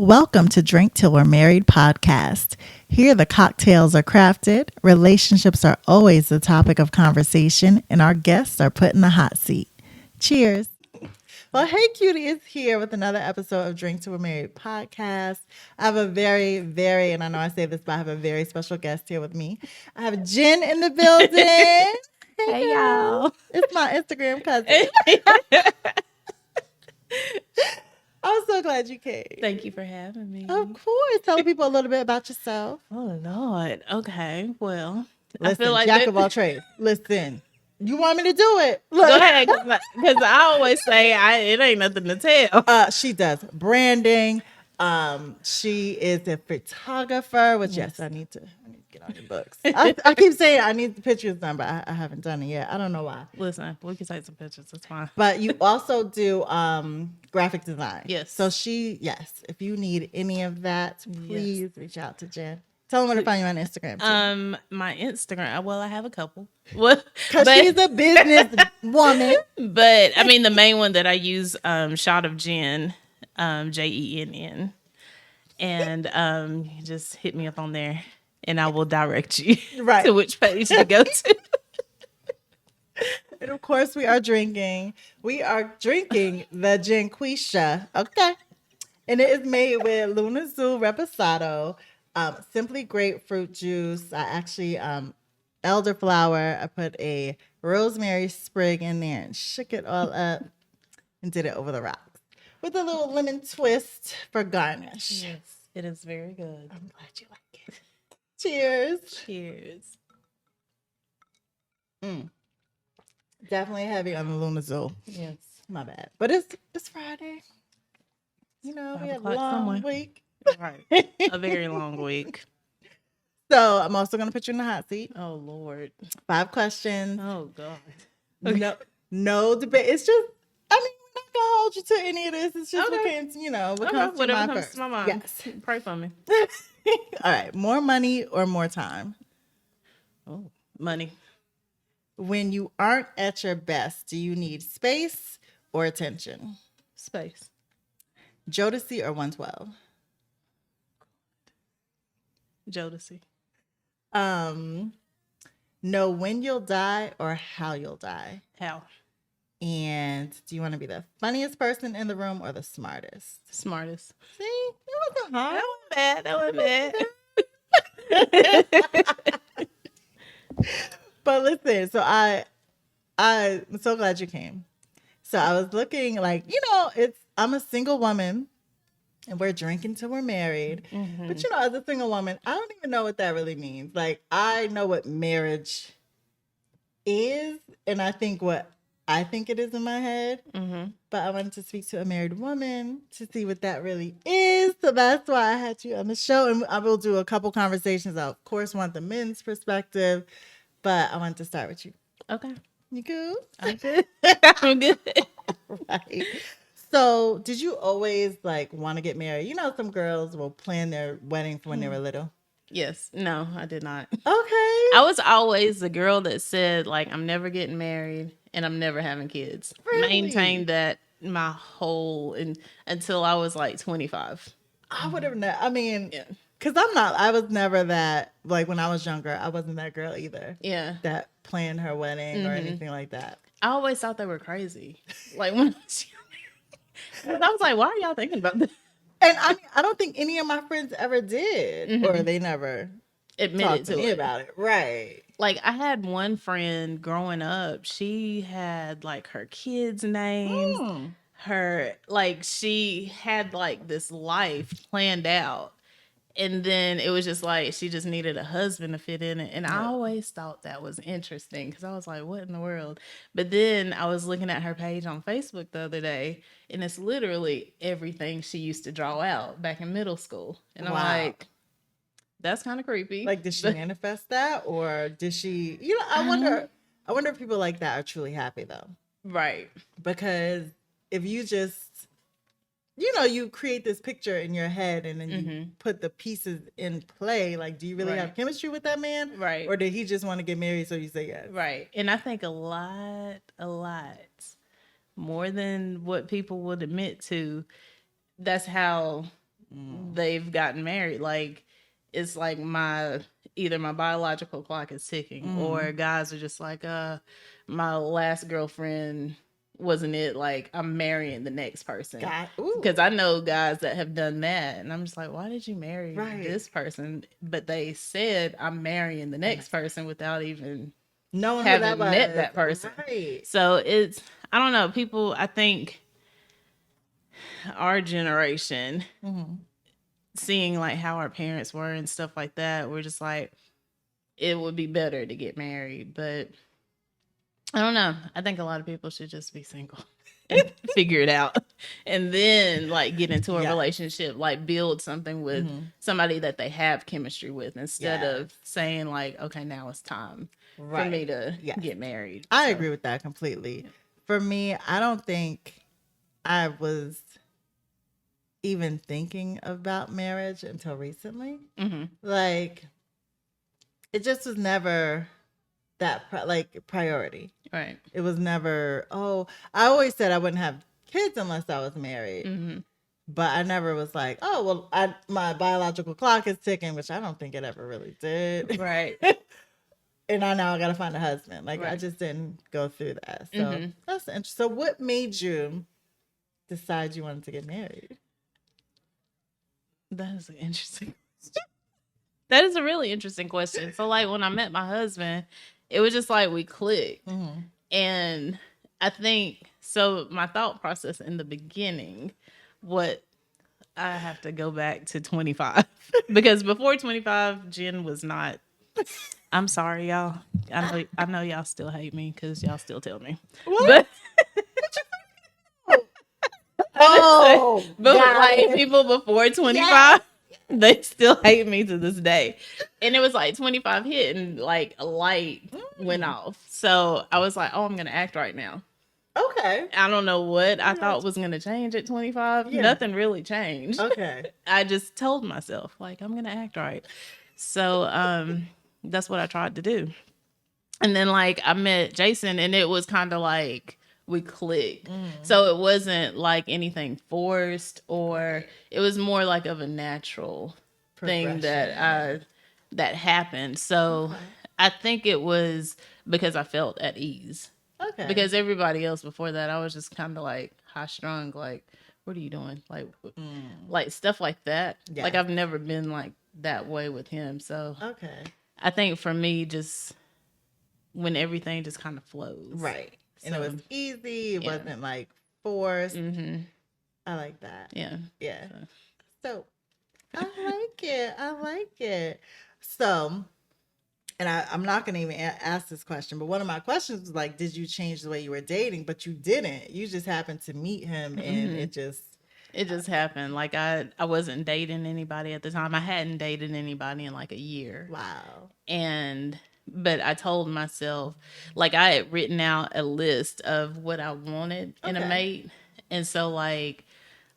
Welcome to Drink Till We're Married podcast. Here, the cocktails are crafted, relationships are always the topic of conversation, and our guests are put in the hot seat. Cheers. Well, hey, Cutie is here with another episode of Drink Till We're Married podcast. I have a very, and I know I say this, but I have a very special guest here with me. I have Jen in the building. Hey, y'all. It's my Instagram cousin. I'm so glad you came. Thank you for having me. Of course. Tell people a little bit about yourself. Oh, Lord. Okay. Well, Listen, I feel like jack of all trades. Listen, you want me to do it? Look. Go ahead, because I always say it ain't nothing to tell. She does branding. She is a photographer, which yes, I need to get on your books. I keep saying I need the pictures done, but I haven't done it yet. I don't know why. Listen, we can take some pictures. It's fine. But you also do graphic design. Yes. So if you need any of that, please reach out to Jen. Tell them where to find you on Instagram. Too. My Instagram. Well, I have a couple. Because she's a business woman. But I mean, the main one that I use, Shot of Jen, JENN, and you just hit me up on there, and I will direct you to which page to go to. And of course, we are drinking. We are drinking the Jennquisha. Okay, and it is made with Lunazul Reposado. Simply Grapefruit juice. I actually elderflower. I put a rosemary sprig in there and shook it all up and did it over the rocks with a little lemon twist for garnish. Yes, it is very good. I'm glad you like it. Cheers. Cheers. Definitely heavy on the Lunazul. Yes, my bad. But it's Friday. You know, we had a long week. Right. A very long week. So I'm also going to put you in the hot seat. Oh, Lord. 5 questions. Oh, God. Okay. No debate. It's just, I mean, we're not going to hold you to any of this. It's just what comes to my mind. Yes. Pray for me. All right. More money or more time? Oh, money. When you aren't at your best, do you need space or attention? Space. Jodeci or 112? Jodeci. Know when you'll die or how you'll die? How. And do you want to be the funniest person in the room or the smartest? Smartest. See, it wasn't hard. That wasn't bad. But listen, so I'm so glad you came. So I was looking I'm a single woman. And we're drinking till we're married. Mm-hmm. But, as a single woman, I don't even know what that really means. Like, I know what marriage is, and I think what I think it is in my head. Mm-hmm. But I wanted to speak to a married woman to see what that really is. So that's why I had you on the show. And I will do a couple conversations. I, of course, want the men's perspective. But I wanted to start with you. Okay. You good? I'm good. I'm good. Right. So, did you always want to get married? Some girls will plan their wedding from when they were little. Yes. No, I did not. Okay. I was always the girl that said, I'm never getting married and I'm never having kids. Really? Maintained that my whole until I was 25. I would have never. I mean, because I was never that. When I was younger, I wasn't that girl either. Yeah. That planned her wedding or anything like that. I always thought they were crazy. When I was younger. I was like, why are y'all thinking about this? And I don't think any of my friends ever did, or they never admitted to me about it. Right. I had one friend growing up. She had her kids' names. Her she had this life planned out. And then it was just she just needed a husband to fit in it. And I always thought that was interesting because I was like, what in the world? But then I was looking at her page on Facebook the other day, and it's literally everything she used to draw out back in middle school. And I'm like, that's kind of creepy. Did she manifest that? Or did she, I wonder if people like that are truly happy though. Right. Because if you just, you create this picture in your head and then you put the pieces in play. Do you really have chemistry with that man? Right. Or did he just want to get married so you say yes? Right. And I think a lot more than what people would admit to, that's how they've gotten married. Like, it's like either my biological clock is ticking, or guys are just like, my last girlfriend wasn't it. Like, I'm marrying the next person. Because I know guys that have done that, and I'm just like, why did you marry this person? But they said, I'm marrying the next person without even knowing having met that person. Right. So it's, I don't know, people, I think our generation, seeing like how our parents were and stuff like that, we're just like, it would be better to get married. But I don't know. I think a lot of people should just be single and figure it out, and then like get into a relationship, like build something with somebody that they have chemistry with, instead of saying like, okay, now it's time for me to get married. I agree with that completely. For me, I don't think I was even thinking about marriage until recently. Like, it just was never that priority. Right. It was never, I always said I wouldn't have kids unless I was married. But I never was like, oh, well, my biological clock is ticking, which I don't think it ever really did. Right. And I got to find a husband. Like, I just didn't go through that. So that's interesting. So what made you decide you wanted to get married? That is an interesting question. That is a really interesting question. So like, when I met my husband, it was just like we clicked. And I think, so my thought process in the beginning, what I have to go back to 25 because before 25, Jen was not. I'm sorry, y'all. I know y'all still hate me because y'all still tell me. What? But like, people before 25, they still hate me to this day. And it was like 25 hit and like a light went off. So I was like, oh, I'm going to act right now. Okay. I don't know what I thought was going to change at 25. Nothing really changed. Okay. I just told myself, like, I'm going to act right. So that's what I tried to do. And then like I met Jason, and it was kind of like we clicked. So it wasn't like anything forced, or it was more like of a natural thing that happened. So I think it was because I felt at ease. Okay. Because everybody else before that, I was just kind of like high strung, like, what are you doing? Like stuff like that. Yeah. Like, I've never been like that way with him. So I think for me, just when everything just kind of flows. Right. And it was easy. It wasn't like forced. I like that. Yeah. Yeah. So I like it. I like it. So, and I'm not going to even ask this question, but one of my questions was like, did you change the way you were dating? But you didn't. You just happened to meet him, and it just happened. Like, I wasn't dating anybody at the time. I hadn't dated anybody in like a year. Wow. But I told myself, like, I had written out a list of what I wanted in a mate. And so like,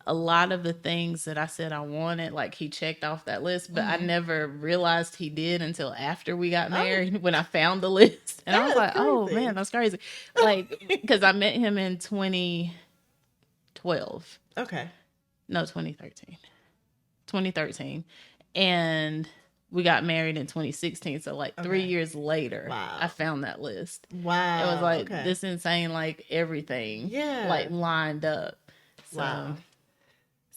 a lot of the things that I said I wanted, like, he checked off that list, but I never realized he did until after we got married, when I found the list. And I was like, crazy. Oh man, that's crazy. Like, because I met him in 2012. Okay. No, 2013. 2013. And we got married in 2016. So like 3 years later, I found that list. Wow. It was like this insane, like everything like lined up. So. Wow.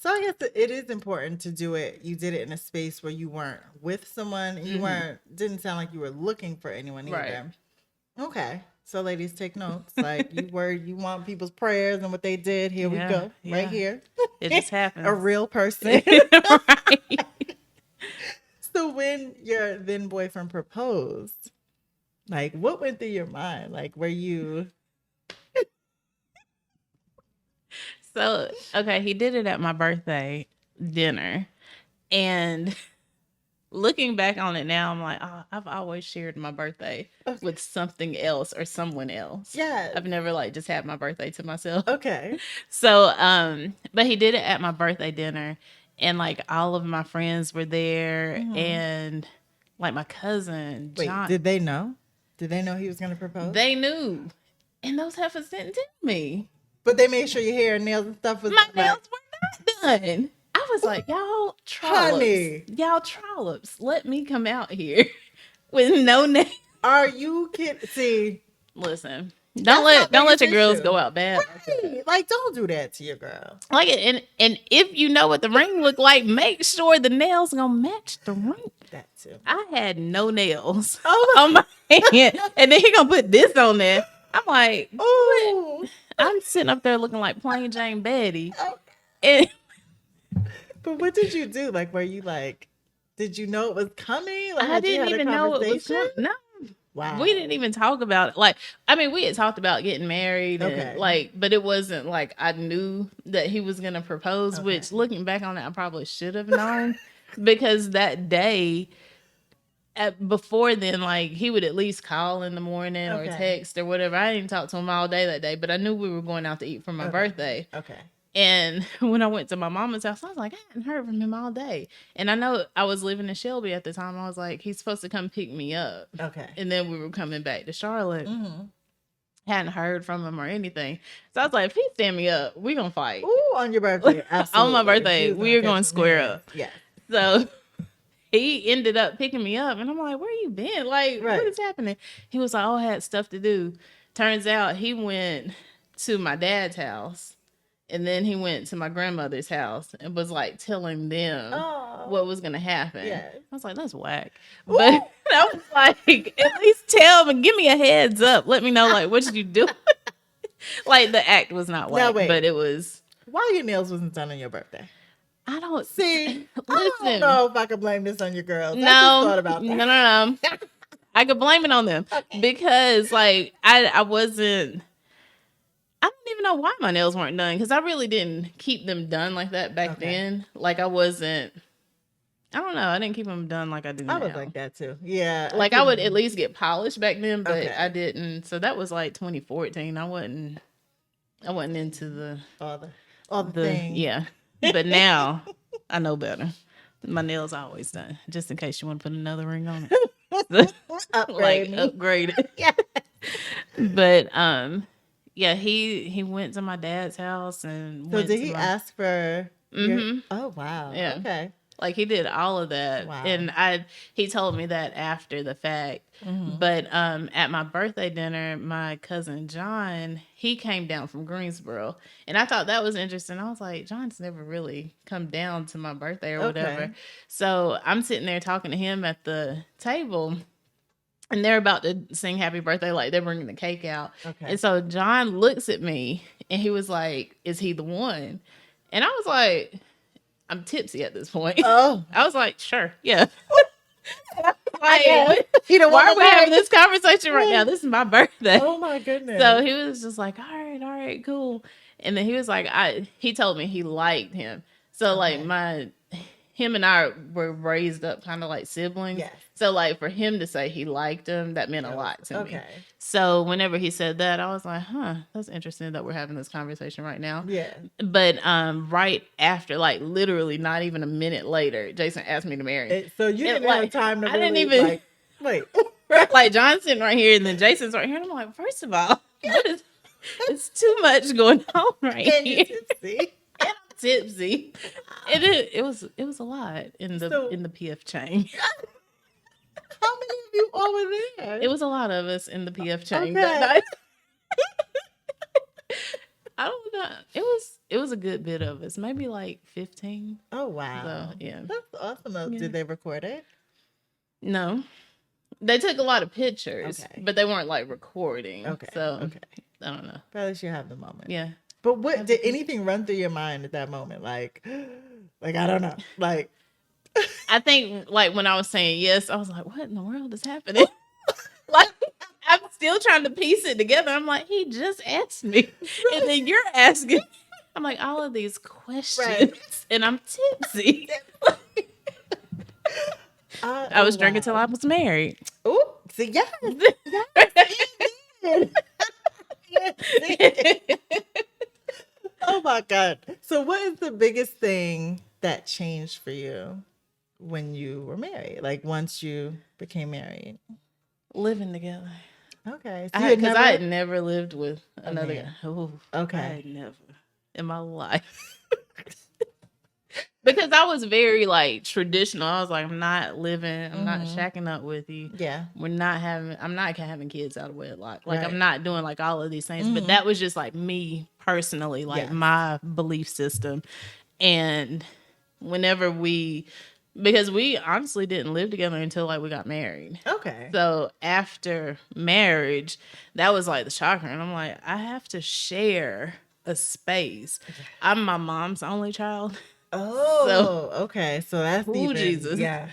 So I guess it is important to do it. You did it in a space where you weren't with someone. And you didn't sound like you were looking for anyone either. Right. Okay. So ladies, take notes. Like, you want people's prayers and what they did. Here we go. Yeah. Right here. It just happened. A real person. Right. So when your then boyfriend proposed, like, what went through your mind? Like, were you... So, okay, he did it at my birthday dinner. And looking back on it now, I'm like, oh, I've always shared my birthday with something else or someone else. Yeah. I've never like just had my birthday to myself. Okay. So, but he did it at my birthday dinner, and like all of my friends were there, and like my cousin, John. Wait, did they know? Did they know he was going to propose? They knew. And those heifers didn't tell me. But they made sure your hair and nails and stuff was... My nails were not done. I was like, y'all Honey. trollops, let me come out here with no name. Are you kidding? See, Listen, that's my don't let biggest your girls issue. go out bad. Right. Like, don't do that to your girl. Like it, and if you know what the ring look like, make sure the nails gonna match the ring. That too. I had no nails Oh on my hand, and then he gonna put this on there. I'm like, what? Oh. I'm sitting up there looking like plain Jane Betty. Oh. And But what did you do? Like, were you like, did you know it was coming? Like, I had you didn't had a even know it was conversation? coming. No, Wow. we didn't even talk about it. Like, I mean, we had talked about getting married, and Okay. like, but it wasn't like I knew that he was gonna propose. Okay. Which, looking back on it, I probably should have known because that day. Before then, like he would at least call in the morning or Okay. text or whatever. I didn't talk to him all day that day, but I knew we were going out to eat for my birthday. Okay. And when I went to my mama's house, I was like, I hadn't heard from him all day. And I know I was living in Shelby at the time. I was like, he's supposed to come pick me up. Okay. And then we were coming back to Charlotte. Mm-hmm. Hadn't heard from him or anything. So I was like, if he stand me up, we gonna fight. Ooh, on your birthday. Absolutely. On my birthday, He was we were catch going to his square hands. up. Yeah. So he ended up picking me up, and I'm like, where you been? Like, Right. what is happening? He was like, oh, I had stuff to do. Turns out he went to my dad's house, and then he went to my grandmother's house and was like telling them Oh. what was going to happen. Yeah. I was like, that's whack. But I was like, at least tell me, give me a heads up. Let me know, like, what did you do? Like, the act was not whack, wait. but it was. Why your nails wasn't done on your birthday? I don't See, I don't listen. know if I can blame this on your girls. I just No, thought about that. no. I could blame it on them because, like, I wasn't. I don't even know why my nails weren't done because I really didn't keep them done like that back then. Like, I wasn't. I don't know. I didn't keep them done like I do now. I was like that too. Yeah. Like I would at least get polished back then, but Okay. I didn't. So that was like 2014. I wasn't into the all the things. yeah. But now I know better. My nails are always done, just in case you want to put another ring on it. Upgrade. Upgrade it. Yeah. But yeah, he went to my dad's house and So went did to he my, ask for Mhm. your... Oh wow. Yeah. Okay. like he did all of that. Wow. And he told me that after the fact. Mm-hmm. But at my birthday dinner, my cousin John, he came down from Greensboro. And I thought that was interesting. I was like, John's never really come down to my birthday or whatever. Okay. So I'm sitting there talking to him at the table. And they're about to sing happy birthday, like they're bringing the cake out. Okay. And so John looks at me and he was like, is he the one? And I was like, I'm tipsy at this point. Oh. I was like, sure, yeah. Why Why are we having this conversation right now? This is my birthday. Oh my goodness. So he was just like, all right, cool. And then he was like, he told me he liked him. So like him and I were raised up kind of like siblings. Yes. So like for him to say he liked him, that meant a lot to me. Okay. So whenever he said that, I was like, that's interesting that we're having this conversation right now. Yeah. But right after, like literally not even a minute later, Jason asked me to marry him. So you didn't have time to I didn't really, even like, wait. like John's sitting right here and then Jason's right here. And I'm like, first of all, it's too much going on right And here. you're tipsy. And I'm tipsy. And it was a lot in the PF chain. How many of you all were there? It was a lot of us in the PF chain Okay. that night. I don't know. It was a good bit of us, maybe like 15. Oh wow. So, yeah. That's awesome. Yeah. Did they record it? No. They took a lot of pictures, Okay. but they weren't like recording. Okay. So Okay. I don't know. Probably should have the moment. Yeah. But what did anything run through your mind at that moment? Like I don't know. Like I think like when I was saying yes, I was like, what in the world is happening? Like I'm still trying to piece it together. I'm like, he just asked me. And then you're asking. I'm like, all of these questions. Right. And I'm tipsy. I was drinking till I was married. Oh, see, yes. Oh my God. So what is the biggest thing that changed for you when you were married? Like once you became married? Living together. Okay. So Because I had never lived with another man. guy. Oh, Okay. I had never in my life. Because I was very like traditional. I was like, I'm not living, I'm not Mhm. shacking up with you. Yeah. I'm not having kids out of wedlock. Like, Right. I'm not doing like all of these things. But Mhm. that was just like me personally, like Yes. my belief system. And whenever because we honestly didn't live together until like we got married. Okay. So after marriage, that was like the shocker. And I'm like, I have to share a space. I'm my mom's only child. Oh, okay. So that's Ooh, even, Jesus. yes.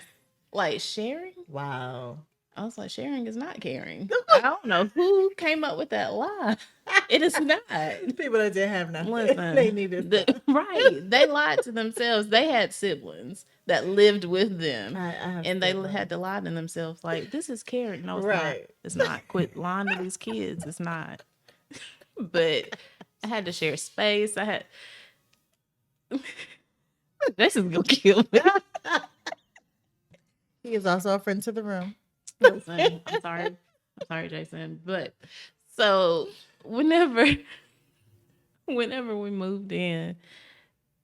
Like sharing? Wow. I was like, sharing is not caring. I don't know who came up with that lie. It is not. People that didn't have nothing. Listen, They needed stuff. right. They lied to themselves. They had siblings that lived with them. I have And they siblings. had to lie to themselves like, this is caring. No, it's not. Right. It's not. Quit lying to these kids. It's not. But I had to share space. I had. This is going to kill me. He is also a friend to the room. Listen, I'm sorry. I'm sorry, Jason. But so whenever we moved in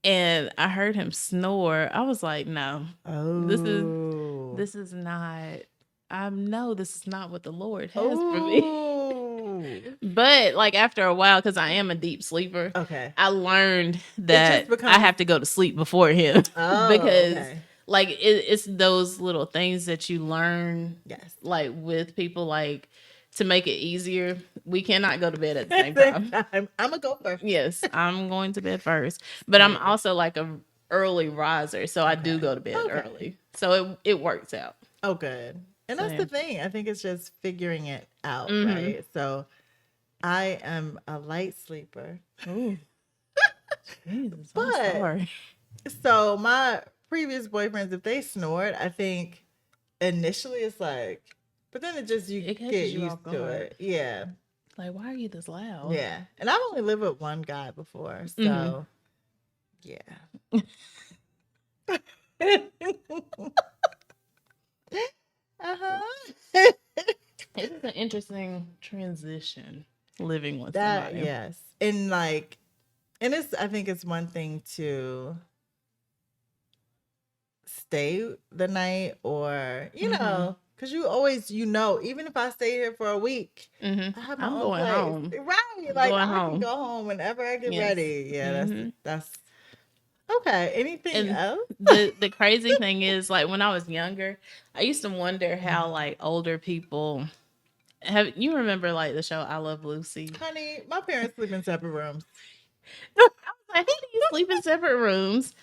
and I heard him snore, I was like, no, Oh. this is not. I know this is not what the Lord has for me. Oh. But like after a while, because I am a deep sleeper, Okay. I learned that becomes- I have to go to sleep before him. Oh, because okay. like it's those little things that you learn, Yes. like with people, like to make it easier. We cannot go to bed at the same time. I'm gonna go first. Yes, I'm going to bed first, but I'm also like a early riser, so I do go to bed early. So it works out. Oh, good. And that's the thing. I think it's just figuring it out, right? So I am a light sleeper. Ooh. Jesus, I'm But sorry. so my previous boyfriends, if they snored, I think initially it's like, but then it It catches get you used off to guard. it. Yeah. Like, why are you this loud? Yeah. And I've only lived with one guy before. So yeah. Uh-huh. It's an interesting transition living with That somebody. yes. And like, and it's I think it's one thing to stay the night or you know because you always even if I stay here for a week I have my I'm own going place. home. Right, like Going I home. can go home whenever I get Yes. ready. Yeah, that's okay. Anything And else? the crazy thing is, like when I was younger, I used to wonder how like older people have. You remember like the show I Love Lucy? Honey, my parents sleep in separate rooms. I was like, how do you sleep in separate rooms,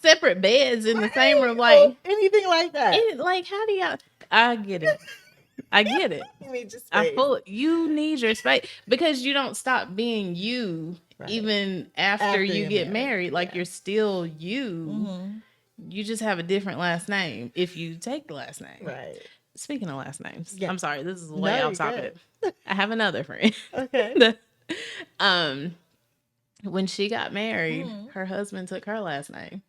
separate beds in the same room? Right, Like, anything like that. like how do y'all? I get it. I get it. You need your space. You need your space because you don't stop being you even after you you're get married. Like Yeah. you're still you. You just have a different last name if you take the last name. Right. Speaking of last names, Yeah. I'm sorry, this is way off you're topic. I have another friend. Okay. When she got married, her husband took her last name.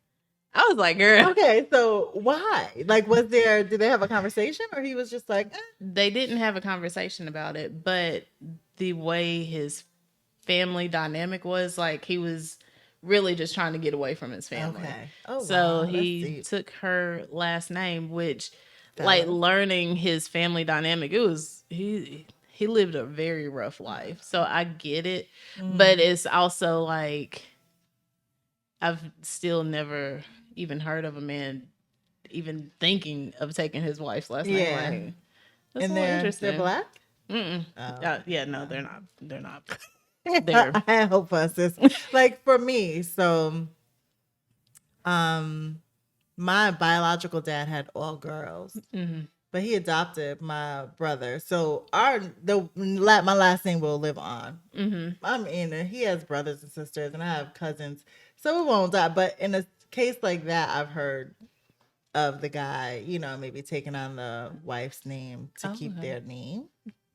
I was like, girl. Okay, so why? Like, did they have a conversation or he was just like, They didn't have a conversation about it, but the way his family dynamic was, like, he was really just trying to get away from his family. Okay. Oh, so wow, he took her last name, which, like, learning his family dynamic, it was, he lived a very rough life. So I get it, but it's also like, I've still never even heard of a man even thinking of taking his wife's last name. Like, that's and they're black? Mm-mm. Oh, yeah, no, they're not. They're not. I hope us is like for me. So, my biological dad had all girls, but he adopted my brother. So my last name will live on. I mean, he has brothers and sisters, and I have cousins, so it won't die. But in a case like that, I've heard of the guy, maybe taking on the wife's name to keep their name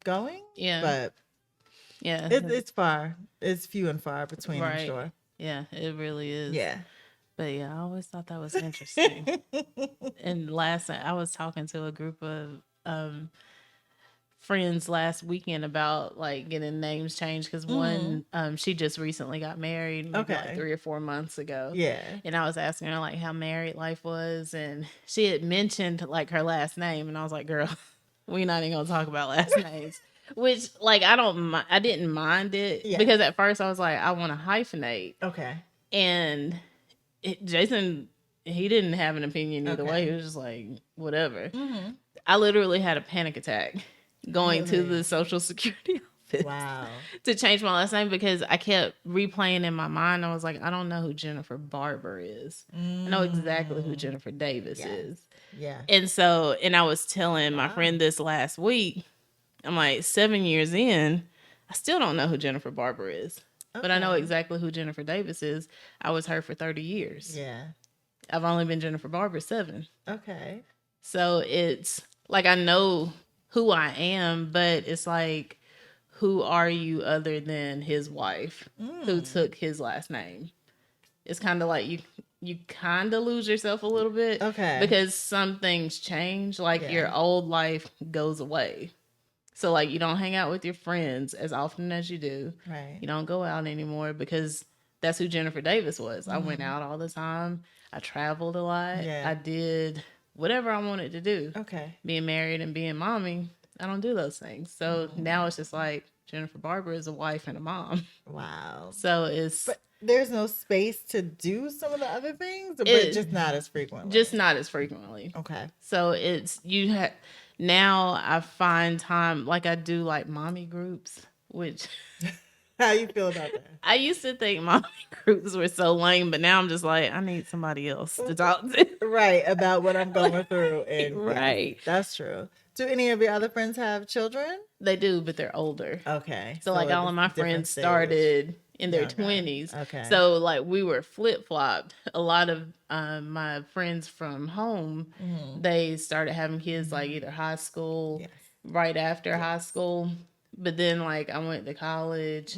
going. Yeah. But yeah, it's far. It's few and far between, I'm right. sure. Yeah, it really is. Yeah. But yeah, I always thought that was interesting. And last night I was talking to a group of friends last weekend about like getting names changed because one, she just recently got married, maybe like Okay. 3 or 4 months ago. Yeah. And I was asking her like how married life was, and she had mentioned like her last name, and I was like, "Girl, we're not even gonna talk about last names." Which like I didn't mind it because at first I was like, I want to hyphenate, Okay. and Jason, he didn't have an opinion either way. He was just like, whatever. I literally had a panic attack going to the Social Security office to change my last name because I kept replaying in my mind. I was like, I don't know who Jennifer Barber is. I know exactly who Jennifer Davis is. Yeah. And so, and I was telling my friend this last week, I'm like, 7 years in, I still don't know who Jennifer Barber is. But I know exactly who Jennifer Davis is. I was her for 30 years. Yeah. I've only been Jennifer Barber 7. Okay. So it's like I know who I am, but it's like, who are you other than his wife who took his last name? It's kind of like you kind of lose yourself a little bit. Okay. Because some things change. Like your old life goes away. So, like, you don't hang out with your friends as often as you do. Right. You don't go out anymore because that's who Jennifer Davis was. I went out all the time. I traveled a lot. Yeah. I did whatever I wanted to do. Okay. Being married and being mommy, I don't do those things. So now it's just like Jennifer Barber is a wife and a mom. Wow. So it's... But there's no space to do some of the other things? But just not as frequently? Just not as frequently. Okay. So it's... Now I find time, like I do like mommy groups, which... How you feel about that? I used to think mommy groups were so lame, but now I'm just like, I need somebody else to talk to. Right, about what I'm going through. And right. Yeah, that's true. Do any of your other friends have children? They do, but they're older. Okay. So like all of my friends started in their 20s. Okay. So like we were flip-flopped. A lot of my friends from home, they started having kids like either high school, right after high school. But then like I went to college,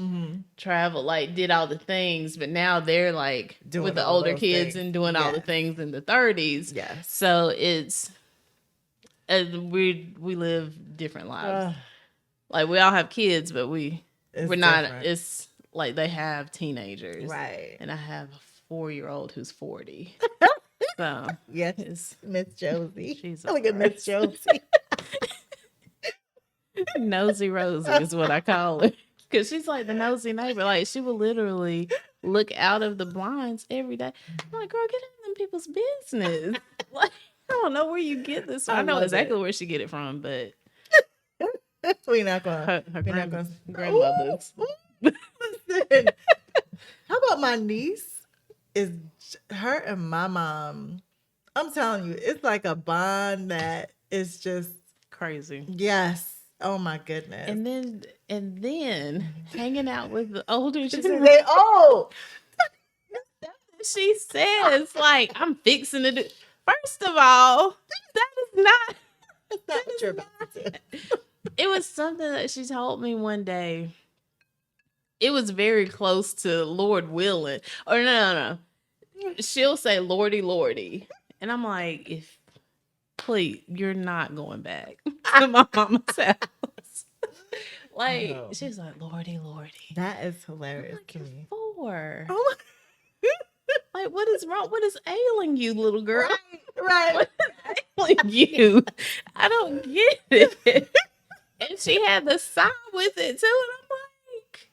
traveled, like did all the things. But now they're like doing with the older kids and doing all the things in the 30s. Yes. So it's... we live different lives. Like we all have kids, but we're not. Different. It's like they have teenagers, right? And I have a 4-year-old who's 40. So yes, Miss Josie. She's look at Miss Josie. Nosy Rosie is what I call her, because she's like the nosy neighbor. Like she will literally look out of the blinds every day. I'm like, girl, get in them people's business. Like. I don't know where you get this from. I know exactly where she get it from, but we're not going. Her grandmother's. Listen, how about my niece? Is her and my mom? I'm telling you, it's like a bond that is just crazy. Yes. Oh my goodness. And then hanging out with the older. She said, they old. She says like I'm fixing to do. First of all, that is not. That's not what you're about to do. It was something that she told me one day. It was very close to Lord willing. Or no. She'll say Lordy, Lordy. And I'm like, please, you're not going back to my mama's house. Like, she's like, Lordy, Lordy. That is hilarious like, to me. For? Oh like, what is wrong? What is ailing you, little girl? Right. What is ailing you? I don't get it. And she had the sign with it too, and I'm like,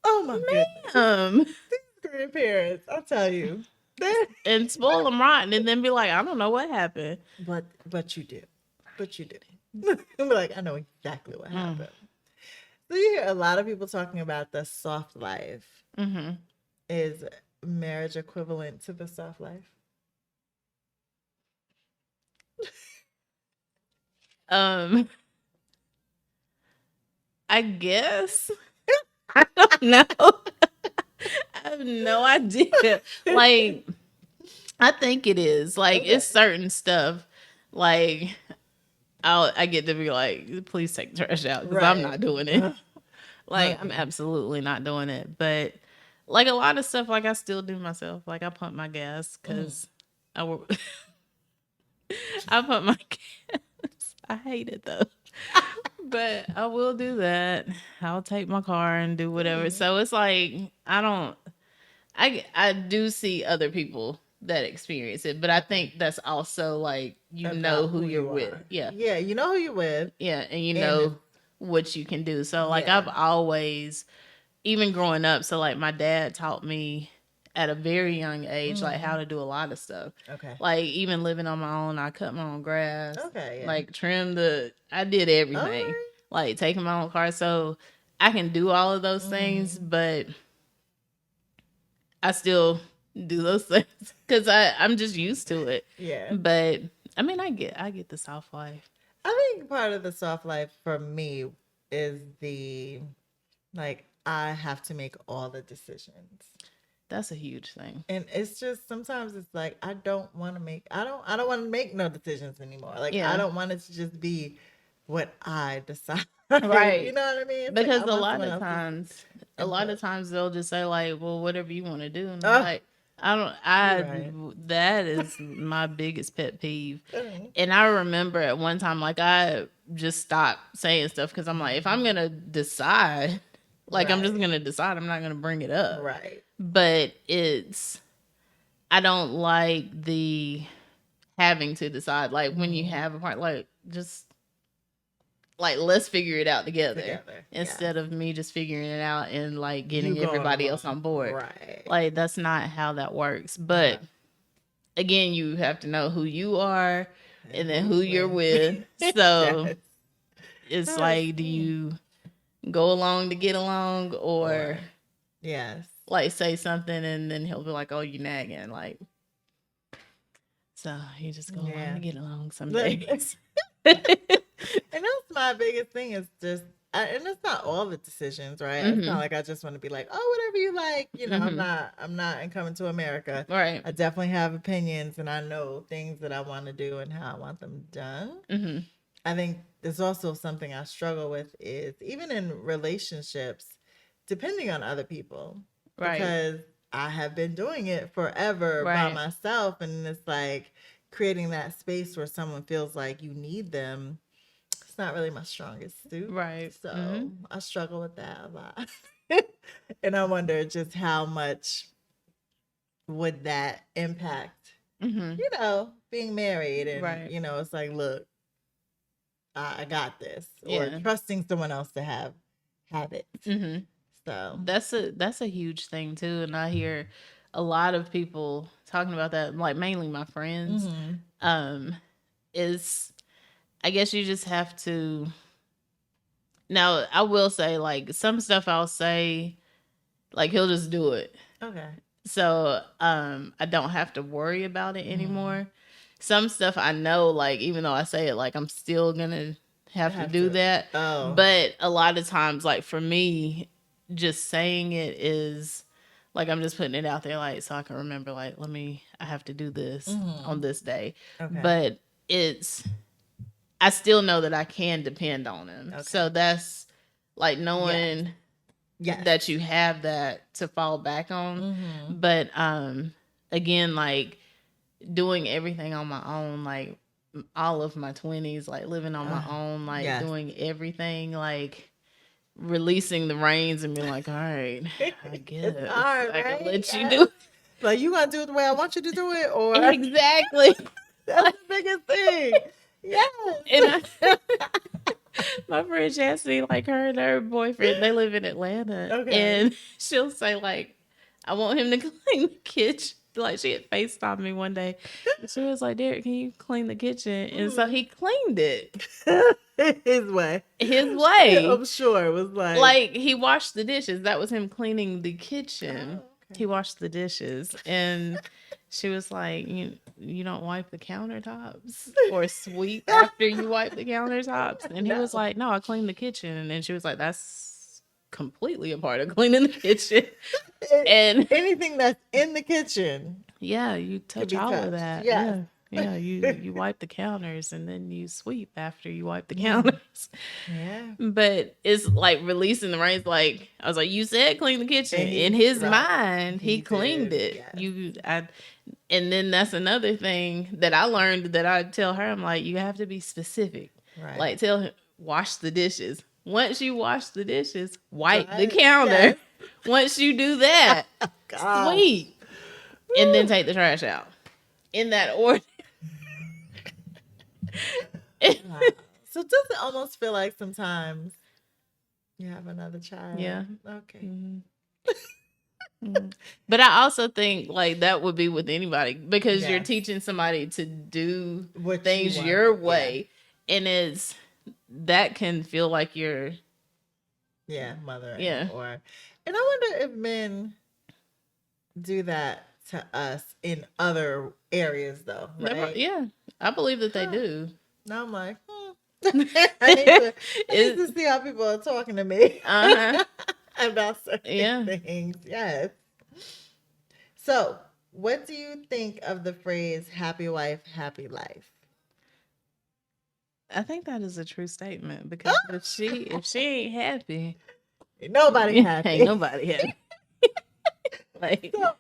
oh my goodness, these grandparents, I'll tell you, and spoil them rotten, and then be like, I don't know what happened, but you did, be like, I know exactly what happened. So you hear a lot of people talking about the soft life. Is marriage equivalent to the soft life? I guess. I don't know. I have no idea. Like, I think it is. Like, it's certain stuff. Like, I get to be like, please take the trash out because I'm not doing it. Like, I'm absolutely not doing it. But like a lot of stuff, like I still do myself. Like I pump my gas because I pump my gas. I hate it though. But I will do that. I'll take my car and do whatever. So it's like I do see other people that experience it, but I think that's also like you know About who who you're you with. are. Yeah. Yeah, you know who you're with. Yeah, and you And know what you can do. So like Yeah. I've always even growing up, so like my dad taught me at a very young age like how to do a lot of stuff. Okay. Like even living on my own, I cut my own grass. Okay, yeah. Like I did everything. Alright. Like taking my own car. So I can do all of those things, but I still do those things because I'm just used to it. Yeah. But I mean, I get the soft life. I think part of the soft life for me is the like I have to make all the decisions. That's a huge thing. And it's just sometimes it's like I don't want to make I don't want to make no decisions anymore. Like Yeah. I don't want it to just be what I decide. Right. You know what I mean? It's Because like, I a want lot someone of else's times, input. they'll just say like, "Well, whatever you want to do," and Oh, I'm like, right. that is my biggest pet peeve. Mhm. And I remember at one time, like I just stopped saying stuff because I'm like, if I'm gonna decide, like I'm just Right. gonna decide, I'm not gonna bring it up. Right. But I don't like the having to decide. Like when you have a part, like just like let's figure it out together, instead of me just figuring it out and like getting You going everybody else along. on board. Right. Like that's not how that works. But again, you have to know who you are and then who you're with. So Yes. it's Yes. like, do you go along to get along, or Yes. like say something and then he'll be like, "Oh, you nagging," like. So you just go along to get along some days. And that's my biggest thing is just, and it's not all the decisions, right? It's not like I just want to be like, oh, whatever you like. You know, I'm not in Coming to America. Right. I definitely have opinions, and I know things that I want to do and how I want them done. I think there's also something I struggle with is even in relationships, depending on other people, Right. because I have been doing it forever by myself, and it's like creating that space where someone feels like you need them. It's not really my strongest suit. Right. So I struggle with that a lot. And I wonder just how much would that impact, you know, being married. And, you know, it's like, look, I got this. Or trusting someone else to have it. So that's a huge thing too. And I hear a lot of people talking about that, like mainly my friends. Is I guess you just have to. Now, I will say, like, some stuff I'll say, like, he'll just do it. Okay. So, I don't have to worry about it anymore. Some stuff I know, like, even though I say it, like, I'm still gonna have to do that. Oh. But a lot of times, like, for me, just saying it is, like, I'm just putting it out there, like, so I can remember, like, I have to do this on this day. Okay. But I still know that I can depend on him. Okay. So that's like knowing that you have that to fall back on. But again, like doing everything on my own, like all of my 20s, like living on my own, like doing everything, like releasing the reins and being like, all right, I guess hard, I can right? let you do it. Like, you gonna do it the way I want you to do it, or exactly. That's the biggest thing. Yes. And my friend Chastity, like her and her boyfriend, they live in Atlanta. Okay. And she'll say, like, I want him to clean the kitchen. Like, she had FaceTimed me one day. And she was like, Derek, can you clean the kitchen? And so he cleaned it. His way. His way. I'm sure it was like he washed the dishes. That was him cleaning the kitchen. Oh, okay. He washed the dishes. And she was like, you don't wipe the countertops or sweep after you wipe the countertops? And he was like, no, I clean the kitchen. And she was like, that's completely a part of cleaning the kitchen. And anything that's in the kitchen. Yeah, you touch all of that. Yes. Yeah, you wipe the counters and then you sweep after you wipe the counters. Yeah. But it's like releasing the reins. Like I was like, you said clean the kitchen. In his mind, he cleaned it. Yes. And then that's another thing that I learned that I tell her. I'm like, you have to be specific. Right. Like tell him wash the dishes. Once you wash the dishes, wipe the Right. counter. Yes. Once you do that, God. sweep. And then take the trash out. In that order. Wow. So does it almost feel like sometimes you have another child? Yeah. Okay. Mhm. But I also think like that would be with anybody because you're Yes. teaching somebody to do What you things want. your Yeah. way. And that can feel like you're Mothering. Yeah. And I wonder if men do that to us in other areas though, right? Yeah. I believe that they do. Now I'm like, I need to see how people are talking to me about certain things. Yes. So, what do you think of the phrase "happy wife, happy life"? I think that is a true statement because if she ain't happy, Nobody happy. ain't nobody happy. Like So,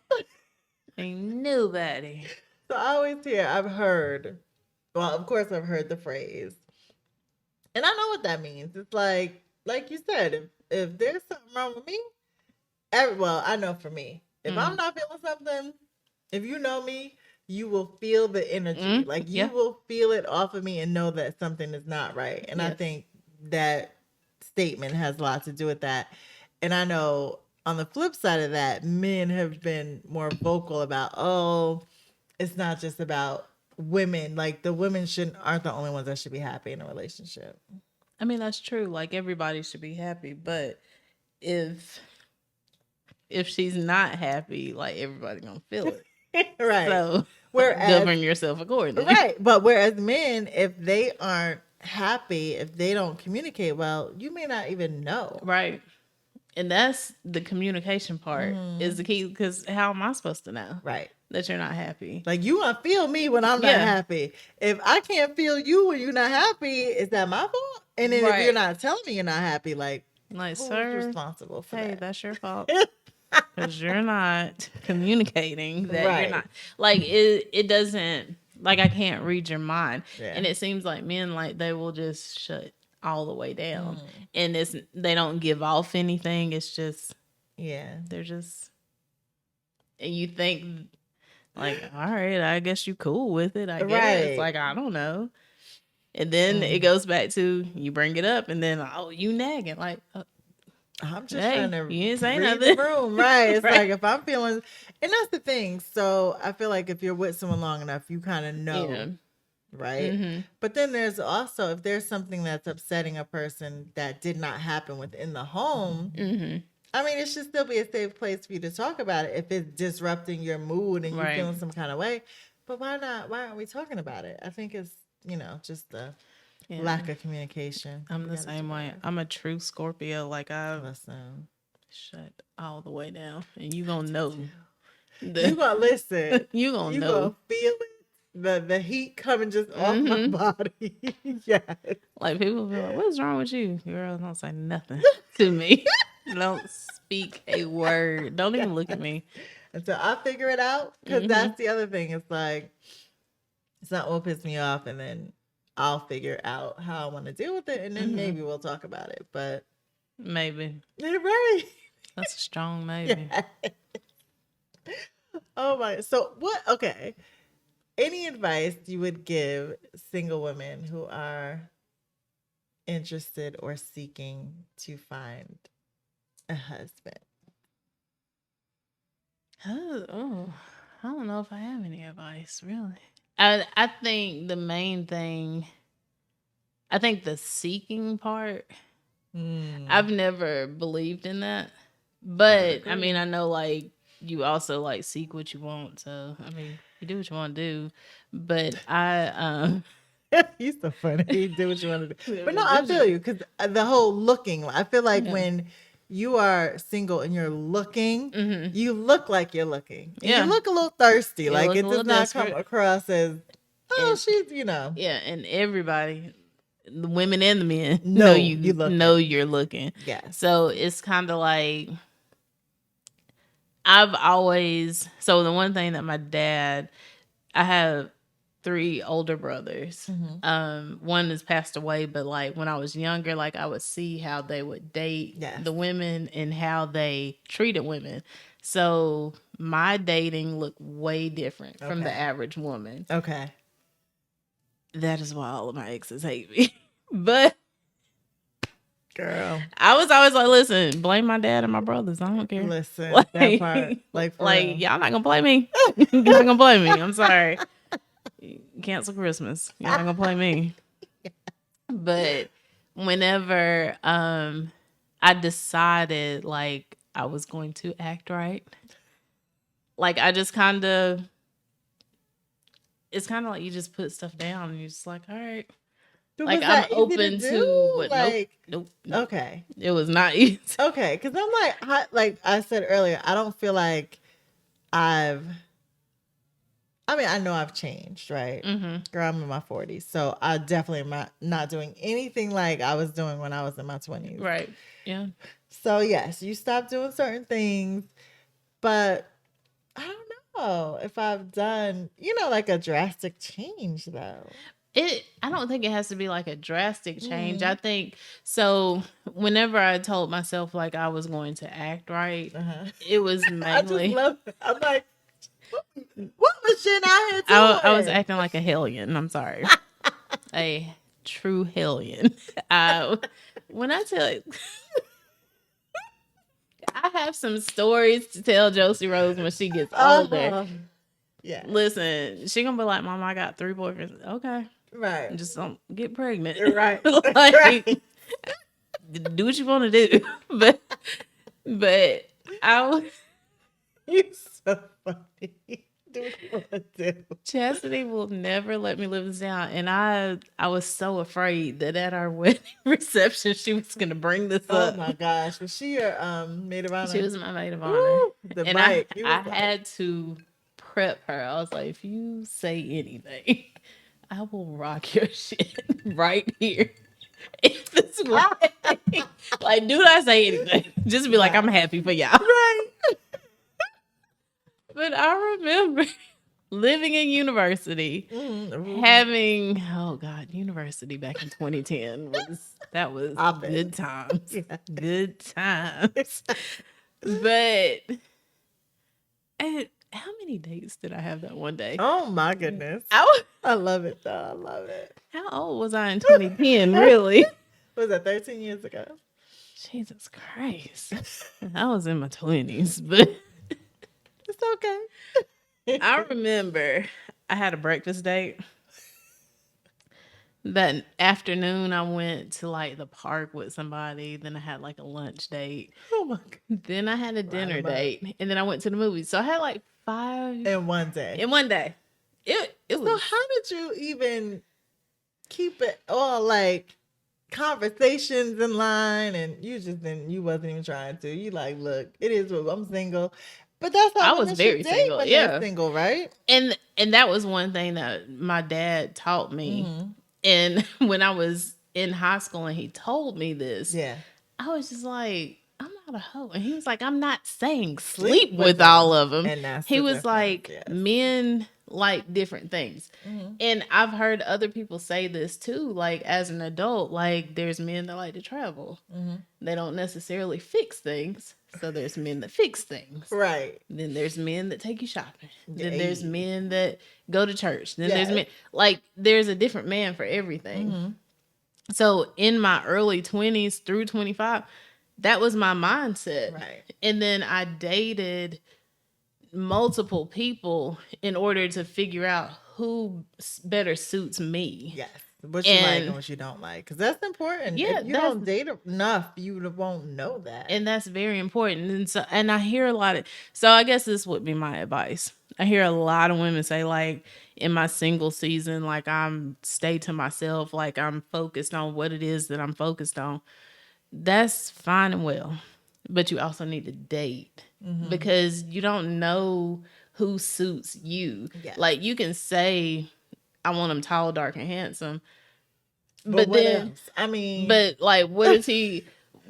ain't nobody. so I've heard, well, of course I've heard the phrase. And I know what that means. It's like you said, if there's something wrong with me, well, I know for me, if I'm not feeling something, if you know me, you will feel the energy. Like you will feel it off of me and know that something is not right. And I think that statement has a lot to do with that. And I know on the flip side of that, men have been more vocal about, oh, it's not just about women. Like the women aren't the only ones that should be happy in a relationship. I mean, that's true. Like everybody should be happy, but if she's not happy, like everybody gonna feel it. Right. So govern yourself accordingly. Right. But whereas men, if they aren't happy, if they don't communicate well, you may not even know. Right. And that's the communication part is the key because how am I supposed to know? Right. That you're not happy. Like you want to feel me when I'm not happy. If I can't feel you when you're not happy, is that my fault? And then if you're not telling me you're not happy, like who's responsible for that? That's your fault. Because you're not communicating that you're not like it doesn't like I can't read your mind. And it seems like men like they will just shut all the way down. And they don't give off anything. It's just they're just and you think like, all right, I guess you cool with it. I guess. Like, I don't know. And then it goes back to you bring it up and then you nagging like I'm just trying to you didn't say read nothing. the room, right? It's like if I'm feeling, and that's the thing. So I feel like if you're with someone long enough, you kind of know, right? But then there's also if there's something that's upsetting a person that did not happen within the home. I mean, it should still be a safe place for you to talk about it if it's disrupting your mood and you're feeling some kind of way. But why not? Why aren't we talking about it? I think it's just the lack of communication. I'm the same way. I'm a true Scorpio. Like I listen, shut all the way down, and you gonna know. You gonna listen. You gonna know. Gonna feel it. The heat coming just off my body. Yes. Like people be like, "What's wrong with you, girl?" Don't say nothing to me. Don't speak a word. Don't even look at me until I figure it out. Because that's the other thing. It's like it's not what pisses me off, and then I'll figure out how I want to deal with it, and then maybe we'll talk about it. But maybe right. That's a strong maybe. Yeah. Oh my! So what? Okay. Any advice you would give single women who are interested or seeking to find a husband? Oh, I don't know if I have any advice, really. I think the main thing, I think the seeking part, I've never believed in that. But, I mean, I know, like, you also, like, seek what you want. So, I mean, you do what you want to do. But You're so funny. You do what you want to do. But no, I feel you. Because the whole looking, I feel like when you are single and you're looking, you look like you're looking. And you look a little thirsty. You like, it does not desperate. Come across as, she's, Yeah, and everybody, the women and the men, know you're looking. Yeah. So, it's kind of like, so the one thing that my dad, I have three older brothers. One has passed away, but like when I was younger, like I would see how they would date the women and how they treated women. So my dating looked way different from the average woman. Okay. That is why all of my exes hate me. But girl, I was always like, listen, blame my dad and my brothers. I don't care. Listen, like, that part, like y'all not gonna play me. You're not gonna play me. I'm sorry. Cancel Christmas. You're not gonna play me. But whenever I decided like I was going to act right, like I just kind of, it's kind of like you just put stuff down and you're just like, all right. But like I'm open to what? Like, nope. Okay. It was not easy. Okay, because I'm like I said earlier, I don't feel like I mean, I know I've changed, right? Girl, I'm in my 40s, so I definitely am not doing anything like I was doing when I was in my 20s. Right. Yeah. So yes, you stop doing certain things, but I don't know if I've done, like a drastic change though. I don't think it has to be like a drastic change. I think so. Whenever I told myself like I was going to act right, it was mainly. I just love it. I'm like, what was shit out here doing? I was acting like a hellion. I'm sorry, a true hellion. When I tell you, I have some stories to tell Josie Rose when she gets older. Yeah. Listen, she gonna be like, "Mom, I got 3 boyfriends." Okay. Right. Just don't get pregnant. Right. like, right. Do what you want to do. But you're so funny. Do what you want to do. Chastity will never let me live this down. And I was so afraid that at our wedding reception she was gonna bring this up. Oh my gosh. Was she your maid of honor? She was my maid of honor. The and bike. I had to prep her. I was like, if you say anything, I will rock your shit right here. If it's like, do not say anything. Just be like, I'm happy for y'all. Right. But I remember living in university, having university back in 2010 was good times. Yeah. Good times. But how many dates did I have that one day? Oh my goodness. I love it though. I love it. How old was I in 2010, really? Was that 13 years ago? Jesus Christ. I was in my 20s, but it's okay. I remember I had a breakfast date. That afternoon, I went to like the park with somebody. Then I had like a lunch date. Oh my God. Then I had a dinner date. And then I went to the movies. So I had like 5 in one day. In one day. It was. So how did you even keep it all like conversations in line? And you wasn't even trying to. You like, look, it is what I'm single. But that's how I was very single. When yeah, they're single, right? And that was one thing that my dad taught me. And when I was in high school and he told me this, I was just like, I'm not a hoe. And he was like, I'm not saying sleep with all of them. And he was like, men like different things. And I've heard other people say this too, like as an adult, like there's men that like to travel. They don't necessarily fix things. So there's men that fix things. Right. Then there's men that take you shopping. Then there's men that go to church. Then there's men, like there's a different man for everything. So in my early 20s through 25, that was my mindset. Right. And then I dated multiple people in order to figure out who better suits me. Yes. What you like and what you don't like. Because that's important. Yeah. If you don't date enough, you won't know that. And that's very important. And I hear a lot of, so I guess this would be my advice. I hear a lot of women say, like, in my single season, like, I'm stay to myself, like, I'm focused on what it is that I'm focused on. That's fine and well. But you also need to date because you don't know who suits you. Yes. Like, you can say, I want him tall, dark, and handsome. But then, else? I mean, but like, what is he?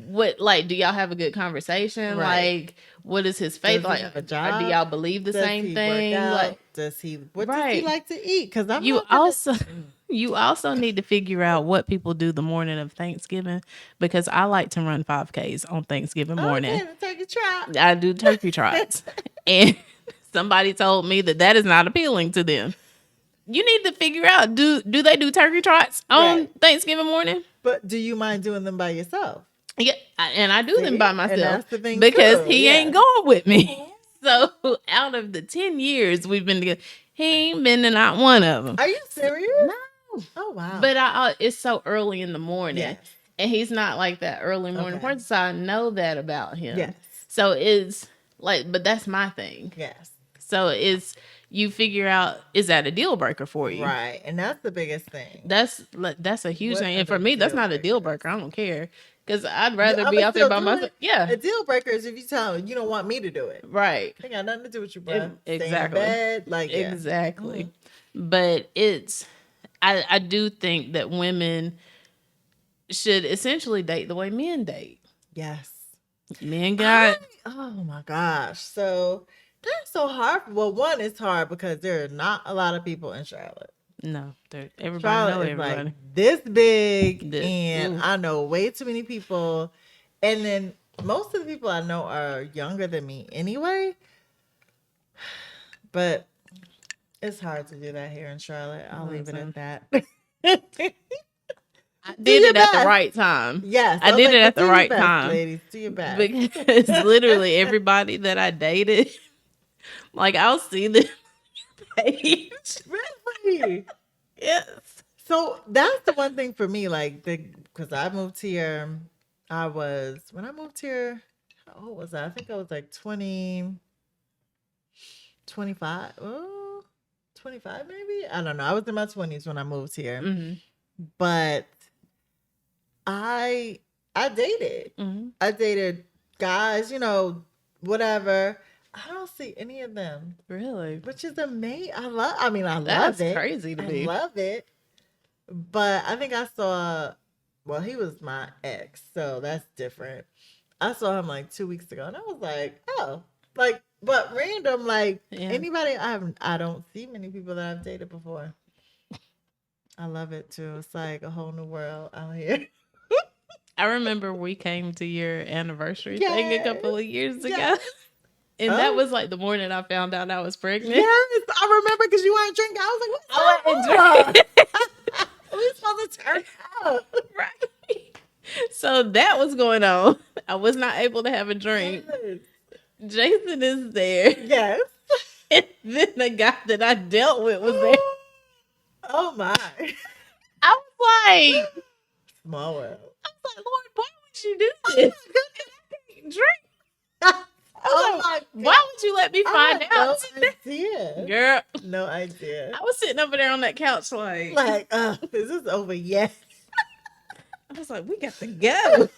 what, like, do y'all have a good conversation? Right. Like, what is his faith Does he like? have a Or do job? y'all believe the Does same he thing? work out? Like, Does he? What does he right. like to eat? Because I'm You not gonna. also you also need to figure out what people do the morning of Thanksgiving, because I like to run 5Ks on Thanksgiving morning. Okay, the turkey trot. I do turkey trots. And somebody told me that that is not appealing to them. You need to figure out, do they do turkey trots on Right. Thanksgiving morning? But do you mind doing them by yourself? Yeah, and I do them See? by And myself that's the thing because too, he yeah. ain't going with me. So out of the 10 years we've been together, he ain't been to not one of them. Are you serious? No. Oh wow. But it's so early in the morning. Yes. And he's not like that early morning Okay. person, so I know that about him. Yes. So it's like, but that's my thing. Yes. So you figure out, is that a deal breaker for you? Right. And that's the biggest thing. That's a huge What thing. are And for the me, that's deal not a deal breakers? breaker. I don't care. Because I'd rather I'ma be out there still by do myself. it. Yeah. A deal breaker is if you tell me you don't want me to do it. Right. It got nothing to do with you, bro. Stay in Exactly. bed. Like, yeah. Exactly. But I do think that women should essentially date the way men date. Yes. Men got Oh my gosh. So that's so hard. Well, one, it's hard because there are not a lot of people in Charlotte. no. Everybody Charlotte know is everybody. like this big, This- and ooh. I know way too many people. And then most of the people I know are younger than me anyway. But it's hard to do that here in Charlotte. I'll leave it Listen. at that. I did your it at the best. right time. Yes, I was did like, it at do the your right best, time. ladies. Do your best. Because literally everybody that I dated, like, I'll see them page. Really? Yes. So that's the one thing for me, like because I moved here. When I moved here, how old was I? I think I was like 20, 25. Oh, 25 maybe? I don't know. I was in my 20s when I moved here. Mm-hmm. But I dated. Mm-hmm. I dated guys, whatever. I don't see any of them, Really? which is amazing. I love That's it. crazy to me. I love it. But I think I saw, well, he was my ex, so that's different. I saw him like 2 weeks ago, and I was like, oh, like, but random, like Yeah. anybody. I don't see many people that I've dated before. I love it too. It's like a whole new world out here. I remember we came to your anniversary thing a couple of years ago. Yes. And Oh. that was like the morning I found out I was pregnant. Yes, I remember because you weren't drinking. I was like, what's I wasn't drinking. we supposed to turn up? Right. So that was going on. I was not able to have a drink. Yes. Jason is there. Yes. And then the guy that I dealt with was there. Oh my. I was like, Small world. Lord, why would you do this? I can't drink. Oh my God. Why would you let me find I had out? no idea. Girl, No idea. I was sitting over there on that couch Like, is this over yet? I was like, we got to go.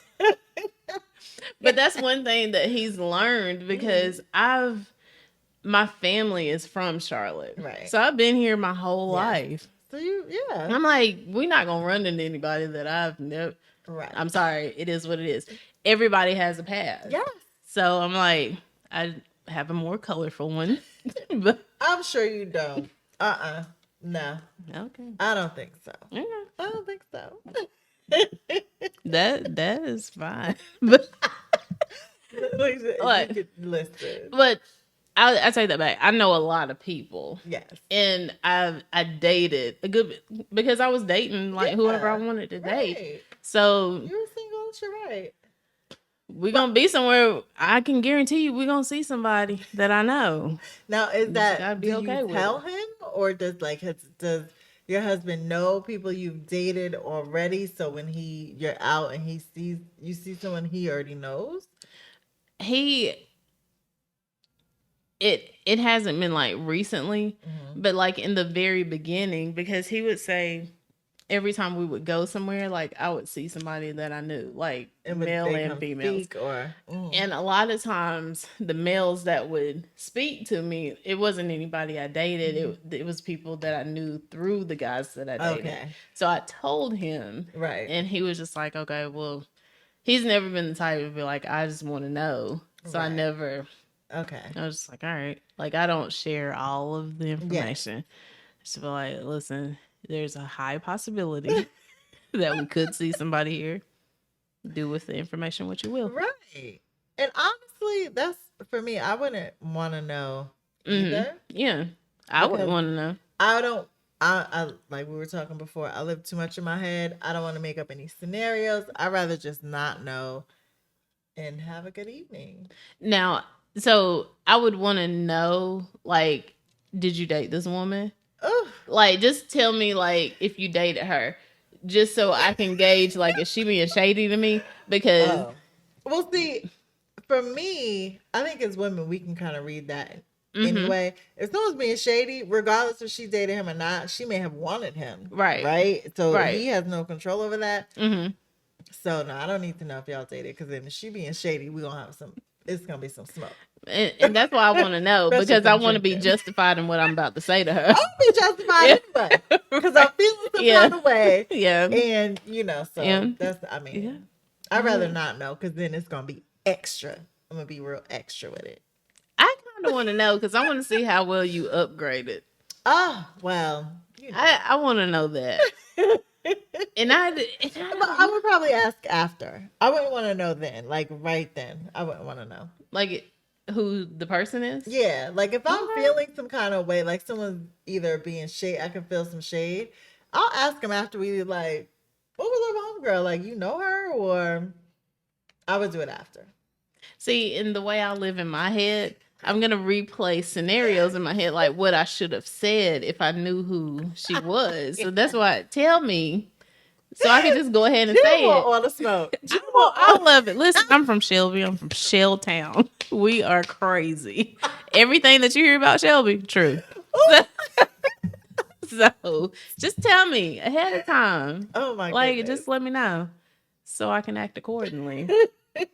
But that's one thing that he's learned because my family is from Charlotte. Right. So I've been here my whole Yeah. life. So yeah. And I'm like, we're not going to run into anybody that I've never. Right. I'm sorry. It is what it is. Everybody has a past. Yes. So I'm like, I have a more colorful one. But I'm sure you don't. No. okay. I don't think so. Yeah. I don't think so. That is fine. But What? You could listen. But I take that back. I know a lot of people. Yes. And I dated a good bit because I was dating like whoever I wanted to date. Right. So You're single, you're right. we're gonna be somewhere. I can guarantee you we're gonna see somebody that I know. Now, is gotta that be do okay you with tell him, or does does your husband know people you've dated already? So when you're out and you see someone he already knows. It hasn't been like recently, Mm-hmm. but like in the very beginning, because he would say every time we would go somewhere, like I would see somebody that I knew, like And would male they and come females. speak or And a lot of times the males that would speak to me, it wasn't anybody I dated. It was people that I knew through the guys that I dated. Okay. So I told him, Right. and he was just like, okay, well, He's never been the type to be like, I just want to know. So I Right. never. Okay. I was just like, all right. Like, I don't share all of the information. Just be like, listen, there's a high possibility that we could see somebody here. Do with the information what you will. Right. And honestly, that's for me. I wouldn't want to know either. Yeah. I wouldn't Because want to know. I don't. I like we were talking before. I live too much in my head. I don't want to make up any scenarios. I'd rather just not know and have a good evening. Now, so I would want to know, like, did you date this woman? Oh, Like, just tell me, like, if you dated her, just so I can gauge, like, is she being shady to me? Because, well, see, for me, I think as women we can kind of read that anyway. If someone's being shady, regardless if she dated him or not, she may have wanted him, right? So he has no control over that. So no, I don't need to know if y'all dated, because then if she being shady, we gonna have some. It's gonna be some smoke. And that's why I want to know, because I want to be justified in what I'm about to say to her. I'll be justified anyway, because I'm feeling some kind of way. Yeah. And so that's. I mean, I'd rather not know, because then it's gonna be extra. I'm gonna be real extra with it. I kind of want to know, because I want to see how well you upgraded. Oh, well, I want to know that. And I would probably ask after. I wouldn't want to know then, like right then. I wouldn't want to know, like, who the person is. Yeah, like if I'm feeling some kind of way, like someone's either being shade, I can feel some shade. I'll ask them after we like, what was our homegirl? Like, you know her, or I would do it after. See, in the way I live in my head, I'm gonna replay scenarios in my head, like what I should have said if I knew who she was. So that's why, tell me, so I can just go ahead and say it. All the smoke. I love it. Listen, I'm from Shelby. I'm from Shelltown. We are crazy. Everything that you hear about Shelby, true. So just tell me ahead of time. Oh my Like, goodness. just let me know so I can act accordingly. So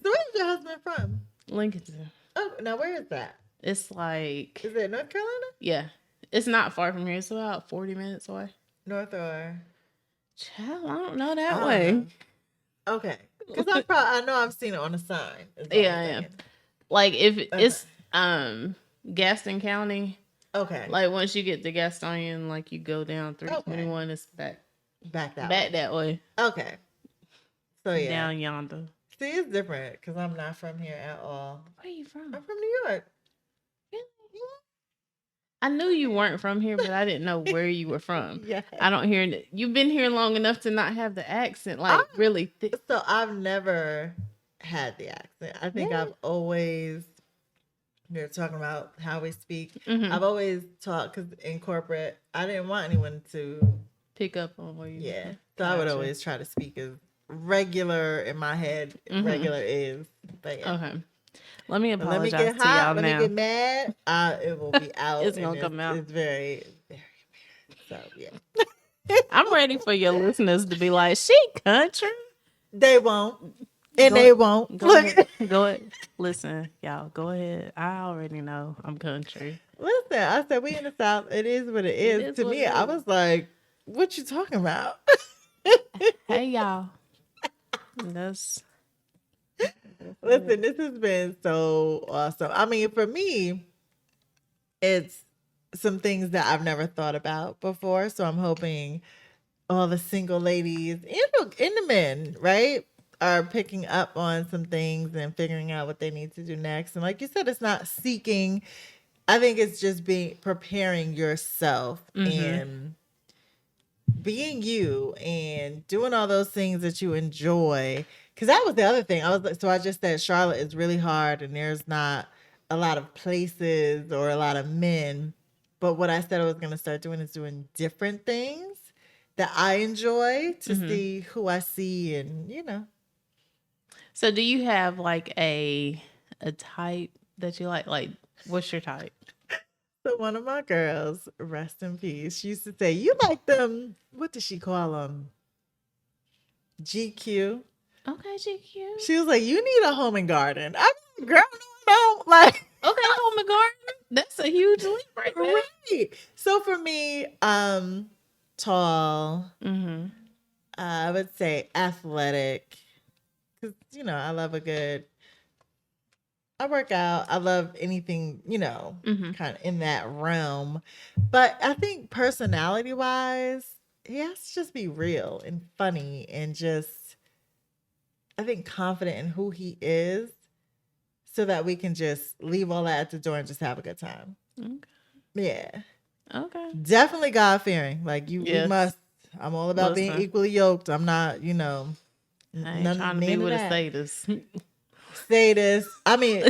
where's your husband from? Lincoln. Oh, now where is that? It's like, Is it North Carolina? yeah, it's not far from here. It's about 40 minutes away. North or? Child, I don't know that way. Okay, because I know I've seen it on a sign. Yeah. Like if it's Gaston County. Okay. Like once you get to Gastonia, like you go down 321, it's back that way. Okay. So yeah, down yonder. See, it's different because I'm not from here at all. Where are you from? I'm from New York. Really? I knew you weren't from here, but I didn't know where you were from. Yeah. I don't hear it. You've been here long enough to not have the accent, like really thick. So I've never had the accent. I think I've always. We're talking about how we speak. I've always talked, because in corporate, I didn't want anyone to pick up on where you. Yeah, so I would always try to speak as regular in my head. Regular is, but yeah. Okay. Let me apologize. Let me get hot. Let me get mad. It will be out. It's gonna come out. It's very, very weird. So yeah. I'm ready for your listeners to be like, she country. They won't. And they won't. Go ahead. Listen, y'all, go ahead. I already know I'm country. Listen, I said we in the South. It is what it is. To me, I was like, what you talking about? Hey, y'all. Listen, this has been so awesome. I mean, for me, it's some things that I've never thought about before. So I'm hoping all the single ladies and the men, right, are picking up on some things and figuring out what they need to do next. And like you said, it's not seeking. I think it's just preparing yourself and being you and doing all those things that you enjoy. Because that was the other thing. I just said Charlotte is really hard and there's not a lot of places or a lot of men. But what I said I was going to start doing is doing different things that I enjoy to see who I see and, So do you have like a type that you like? Like, what's your type? So one of my girls, rest in peace, she used to say, you like them, what did she call them? GQ. Okay, GQ. She was like, you need a home and garden. I'm like, girl, no. Like, okay, home and garden. That's a huge leap right there. Right. So for me, tall, I would say athletic, because I love a good. I work out. I love anything, kind of in that realm. But I think personality wise, he has to just be real and funny and just, I think, confident in who he is so that we can just leave all that at the door and just have a good time. Okay. Yeah. Okay. Definitely God fearing. Like we Yes. must. I'm all about being Listen. equally yoked. I'm not, I ain't trying to be none of with a that. sadist. Status. I mean,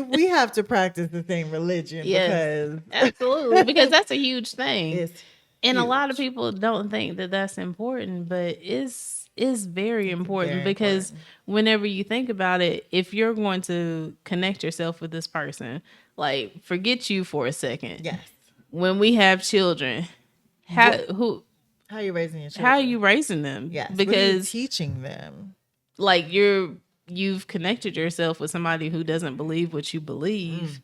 we have to practice the same religion Yes, because absolutely, because that's a huge thing. it's And a huge. lot of people don't think that that's important, but it's very important very because important. whenever you think about it, if you're going to connect yourself with this person, like forget you for a second. Yes. When we have children, how are you raising your children? how are you raising them? Yes. Because what are you teaching them? like you've connected yourself with somebody who doesn't believe what you believe.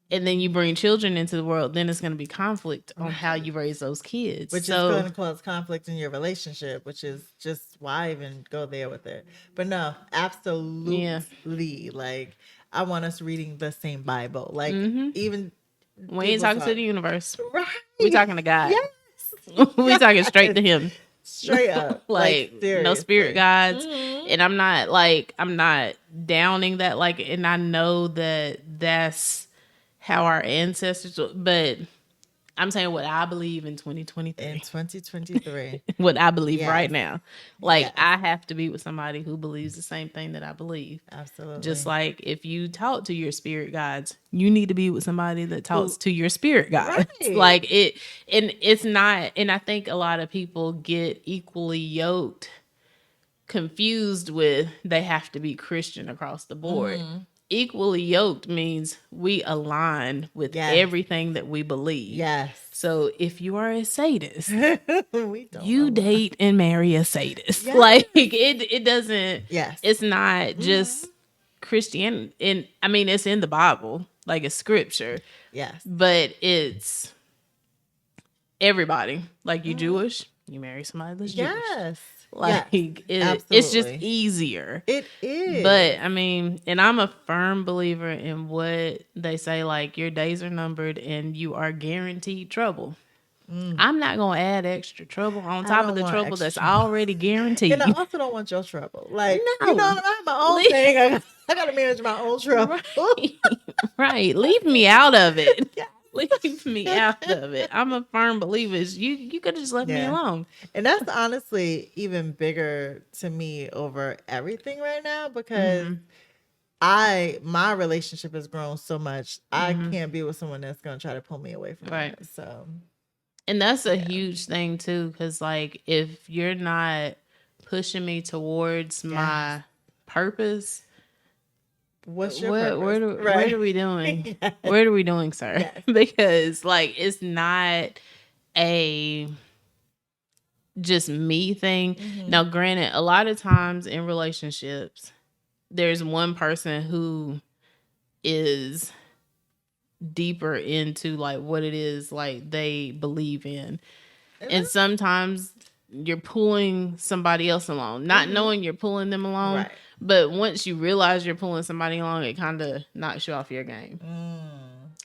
And then you bring children into the world, then it's going to be conflict on how you raise those kids. Which is going to cause conflict in your relationship, which is just why I even go there with it. But no, absolutely. Yeah. Like, I want us reading the same Bible. Like, even. We ain't talking to the universe. Right. We talking to God. Yes. We talking straight to him. Straight up. like no spirit guides. Mm-hmm. And I'm not downing that. Like, and I know that that's how our ancestors, but I'm saying what I believe in 2023. In 2023. What I believe right now. Like, Yes. I have to be with somebody who believes the same thing that I believe. Absolutely. Just like if you talk to your spirit guides, you need to be with somebody that talks to your spirit guides. Right. Like it, and it's not, and I think a lot of people get equally yoked, confused with they have to be Christian across the board. Equally yoked means we align with everything that we believe. Yes. So if you are a sadist, we don't you date and marry a sadist. Yes. Like it doesn't. Yes. It's not just Christianity. And I mean, it's in the Bible, like it's scripture. Yes. But it's everybody. Like you Jewish, you marry somebody that's Jewish. Yes. Like yes. It's just easier. It is. But I mean, and I'm a firm believer in what they say, like your days are numbered and you are guaranteed trouble. I'm not going to add extra trouble on top of the trouble that's already guaranteed. And I also don't want your trouble. Like, no. I have my own thing. I got to manage my own trouble. Right. Leave me out of it. Yeah. Leave me out of it. I'm a firm believer. You could have just left me alone. And that's honestly even bigger to me over everything right now because my relationship has grown so much. I can't be with someone that's going to try to pull me away from it. So, and that's a huge thing too, because like if you're not pushing me towards my purpose. What's your purpose? What are we doing? Yes. What are we doing, sir? Yes. Because like it's not a just me thing. Now, granted, a lot of times in relationships, there's one person who is deeper into like what it is like they believe in. And sometimes you're pulling somebody else along, not knowing you're pulling them along. Right. But once you realize you're pulling somebody along, it kind of knocks you off your game.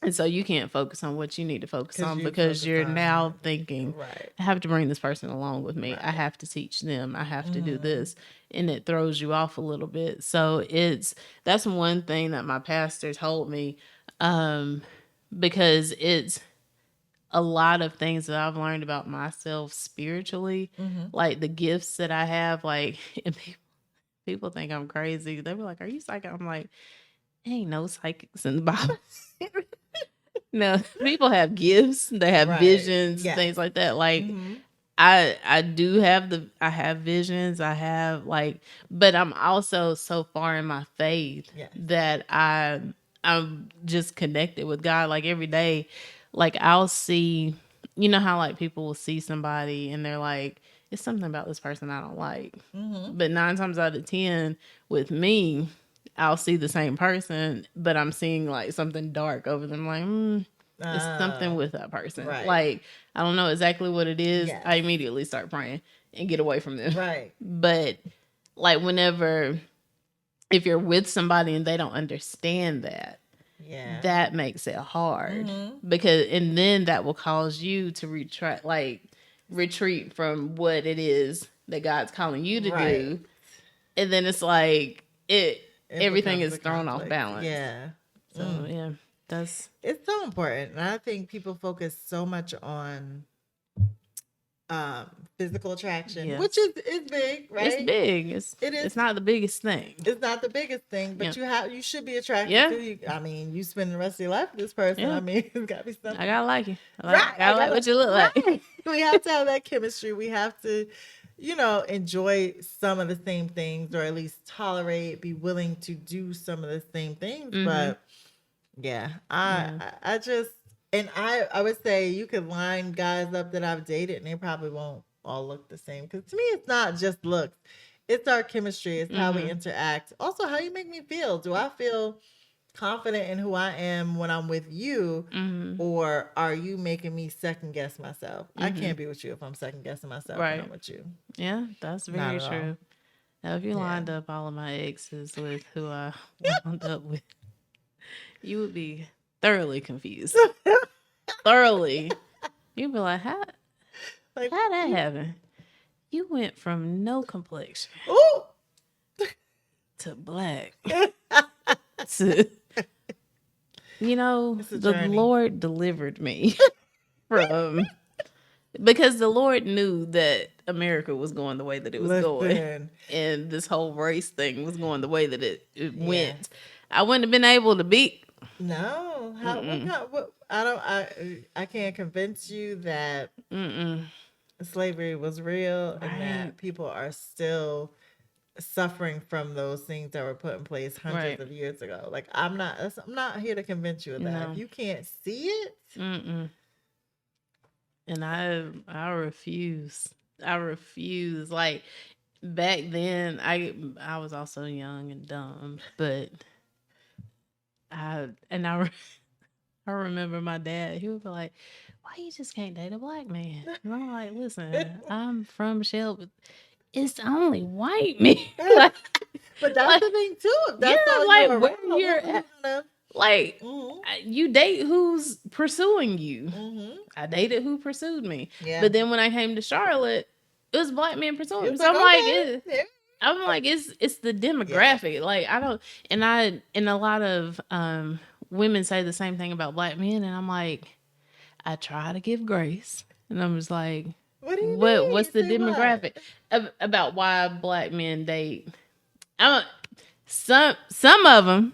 And so you can't focus on what you need to focus on because you're now thinking, I have to bring this person along with me. Right. I have to teach them. I have to do this. And it throws you off a little bit. So that's one thing that my pastor told me, because it's a lot of things that I've learned about myself spiritually, like the gifts that I have, like, and people think I'm crazy. They were like, "Are you psychic?" I'm like, ain't no psychics in the Bible. No, people have gifts. They have visions, things like that. Like, I have visions. I have like, but I'm also so far in my faith that I'm just connected with God. Like every day, like I'll see, you know how like people will see somebody and they're like, it's something about this person I don't like. But 9 times out of 10 with me, I'll see the same person, but I'm seeing like something dark over them. Like, it's something with that person. Right. Like, I don't know exactly what it is. Yes. I immediately start praying and get away from them. Right. But like whenever if you're with somebody and they don't understand that, Yeah. that makes it hard because, and then that will cause you to retreat from what it is that God's calling you to do. And then it's like everything is thrown off balance. Yeah. So yeah, it's so important. And I think people focus so much on physical attraction, which is big, right? It's big. It's not the biggest thing. It's not the biggest thing, but you should be attracted to you. I mean, you spend the rest of your life with this person. I mean, it's gotta be something. I gotta like you. I like what you look like. We have to have that chemistry. We have to, enjoy some of the same things, or at least tolerate, be willing to do some of the same things. But yeah, I just, and I would say you could line guys up that I've dated and they probably won't all look the same. Because to me, it's not just looks. It's our chemistry. It's how we interact. Also, how you make me feel. Do I feel confident in who I am when I'm with you? Or are you making me second guess myself? I can't be with you if I'm second guessing myself when I'm with you. Yeah, that's very true. Now, if you lined up all of my exes with who I wound up with, you would be thoroughly confused. Thoroughly. You'd be like, how that happen? You went from no complexion to black to, the Lord delivered me from, because the Lord knew that America was going the way that it was going, and this whole race thing was going the way that it went. I wouldn't have been able to beat. No, I can't convince you that slavery was real and that people are still suffering from those things that were put in place hundreds of years ago. Like I'm not here to convince you of that. No. If you can't see it, and I refuse. Like back then, I was also young and dumb, but I remember my dad. He would be like, "Why you just can't date a black man?" And I'm like, "Listen, I'm from Shelby. It's only white men." But that's the thing too. That's where you're at. Like, you date who's pursuing you. I dated who pursued me. Yeah. But then when I came to Charlotte, it was black men pursuing me. So I'm like, it's the demographic. Yeah. Like I don't, and a lot of women say the same thing about black men, and I'm like, I try to give grace, and I'm just like, what do you mean? What's the demographic about why black men date? Some of them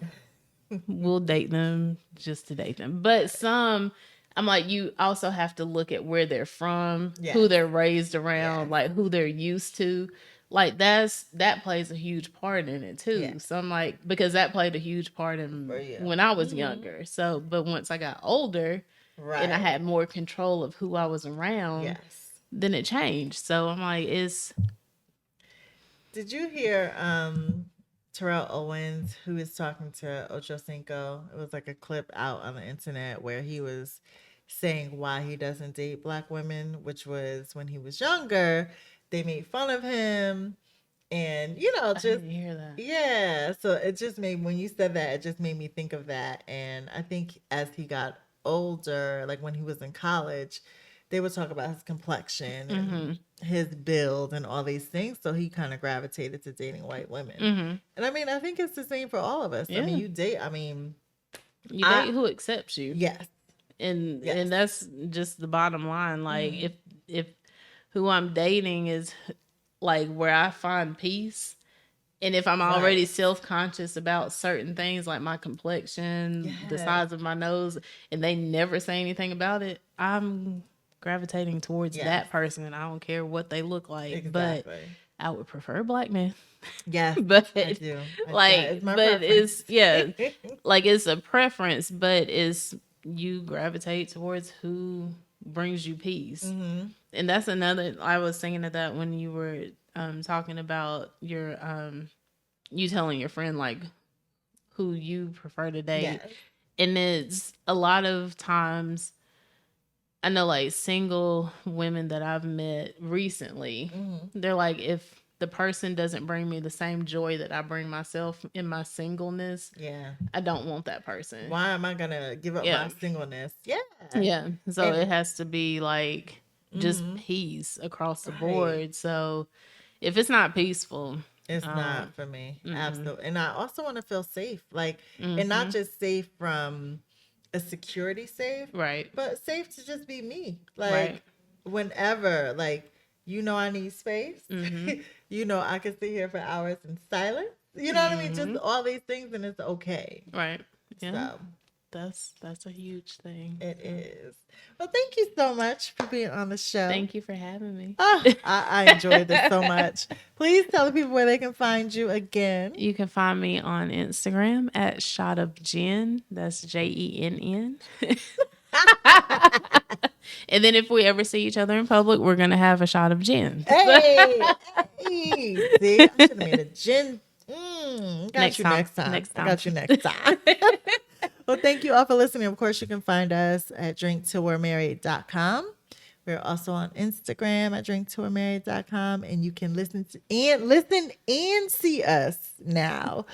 will date them just to date them, but some, I'm like, you also have to look at where they're from, who they're raised around, like who they're used to. Like that plays a huge part in it too. Yeah. So I'm like, because that played a huge part in when I was younger. So, but once I got older and I had more control of who I was around, then it changed. So I'm like, Did you hear Terrell Owens, who is talking to Ocho Cinco? It was like a clip out on the internet where he was saying why he doesn't date black women, which was when he was younger, they made fun of him. And, I didn't hear that. Yeah. So it just made, when you said that, it just made me think of that. And I think as he got older, like when he was in college, they would talk about his complexion and his build and all these things. So he kind of gravitated to dating white women. And I mean, I think it's the same for all of us. Yeah. I mean, you date who accepts you. Yes. And that's just the bottom line. Like if who I'm dating is like where I find peace, and if I'm already self-conscious about certain things like my complexion, the size of my nose, and they never say anything about it, I'm gravitating towards that person, and I don't care what they look like. Exactly. But I would prefer black men. Yeah, but I do. It's like it's a preference, but you gravitate towards who brings you peace. And that's another, I was thinking of that when you were talking about your you telling your friend like who you prefer to date. Yes. And it's a lot of times, I know like single women that I've met recently, they're like, if the person doesn't bring me the same joy that I bring myself in my singleness, Yeah. I don't want that person. Why am I gonna give up Yeah. my singleness? Yeah. Yeah. So And it has to be like just mhm, peace across the right. board. So if it's not peaceful, It's um, not for me. mm-mm, Absolutely. And I also want to feel safe. Like, and not mm-hmm, just safe from a security safe, right, but safe to just be me. right, Like, whenever, like, I need space. mm-hmm, I can sit here for hours in silence. You know what I mean? Just mm-hmm, all these things, and it's okay. right. Yeah, So that's a huge thing. it So, is. Well, thank you so much for being on the show. thank you for having me. I enjoyed this so much. Please tell the people where they can find you again. You can find me on Instagram at Shot of Jen. That's JENN. And then if we ever see each other in public, we're gonna have a shot of gin. Hey, hey. See, I should have made a gin. Got Next you time. next time. Next I time. got you next time. Well, thank you all for listening. Of course, you can find us at drinktilwe'remarried.com. We're also on Instagram at drinktilwe'remarried.com, and you can listen and see us now.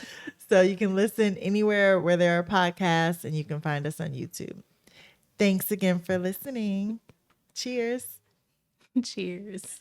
So you can listen anywhere where there are podcasts, and you can find us on YouTube. Thanks again for listening. Cheers. Cheers.